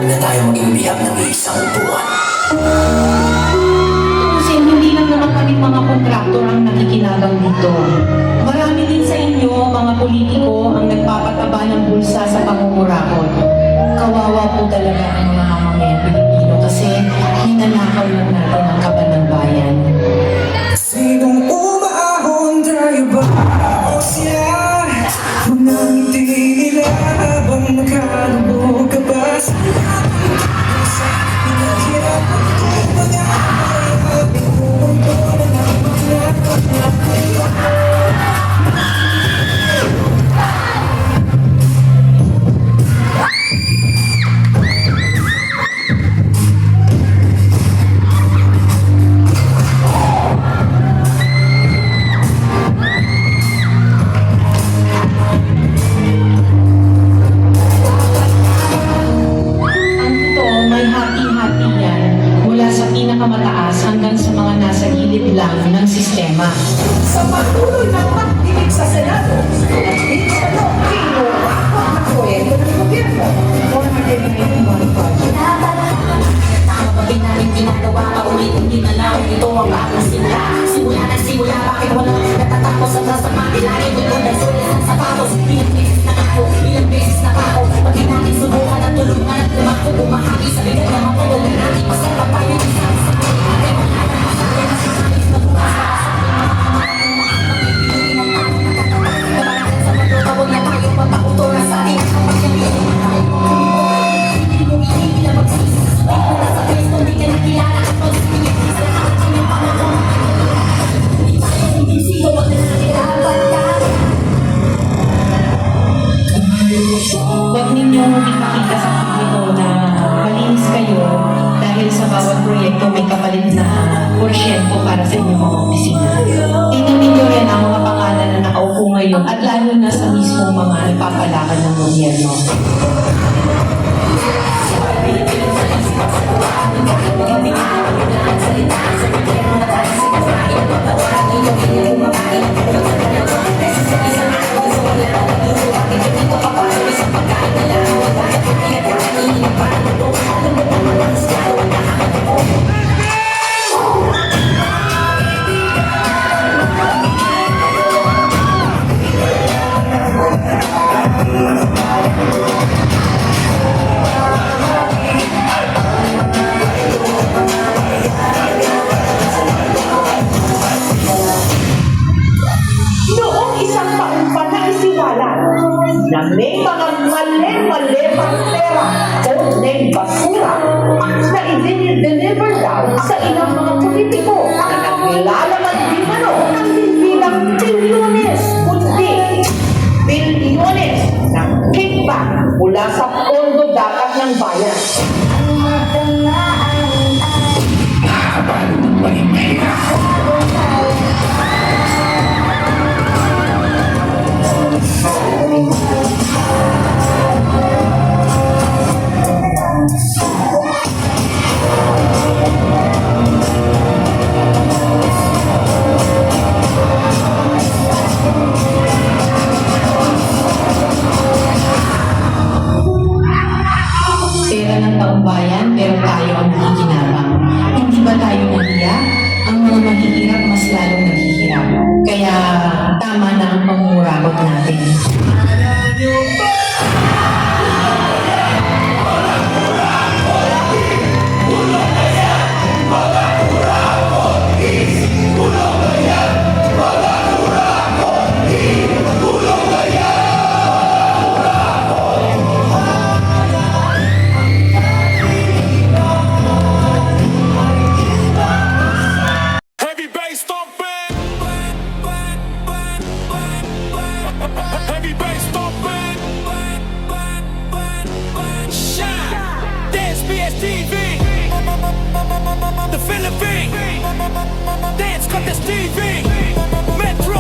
huwag na tayo maging bihag ng isang upuan. Kasi hindi lang naman kami mga kontraktor ang nakikinabang dito. Marami din sa inyo, mga politiko, ang nagpapataba ng bulsa sa pangungurakot. Kawawa po talaga ang mga mamamayang Pilipino kasi ninanakaw lang natin ang kaban ng bayan. Sinong umaahon, tayo ba o siya? Unang hindi nila habang nakalubog ka ba sa hinahirap ang mga ay pumunto na ng mga Ang ito, may hati-hati yan mula sa pinakamataas hanggang sa mga nasa gilid lang ng sistema. Sa patuloy ng pagdinig sa Senado, hindi sa Pilipino ang proyekto ng gobyerno. Kapag namin ginagawa, paulit-ulit na lang ito ang bakong simula. Simula na simula, bakit wala natatapos sa sama? Ilalim ito ng sulit ng sapatos. Ilang beses na ako, ilang beses na ako. Pag di natin subukan at tulungan at tumakbo, bumahagi sa bigay ng mga pagawin natin. Masarap pa yun isang sa pagkain. Tawag na tayo papakutura sa ating kapagyamin. Hindi mo iibig na magsisi. Wala sa Kristo, hindi ka nakilala at pag-ibig sa lahat ng iyong pamamagitan. Hindi tayo hindi sino, wag na natin dapat ka. Huwag ninyong ipakita sa publiko na malinis kayo dahil sa bawat proyekto may kapalit na porsyento para sa inyong mga opisina. Tingnan ninyo rin ang mga pangalan na nakaupo ngayon at lalo na sa mismong mga nagpapalakad ng gobyerno. Noong isang taon pa na isiwala na may mga mali-mali pang pera o may basura na i-deliver daw sa ilang mga politiko na naglalaman di mano ng hindi lang bilyones, kundi bilyones ng kickback mula sa pondo dapat ng bayan. Nakakabalo ng maging mahirap. Pera ng taong bayan, pero tayo ang nakikinabang. Hindi ba tayo nahiya? Ang mga mahihirap mas lalong naghihirap. Kaya tama na ang pangungurakot natin. Heavy bass thumping. Heavy bass thumping. Shine. Dance BSTV. The Philippines. Dance cut this TV. Metro.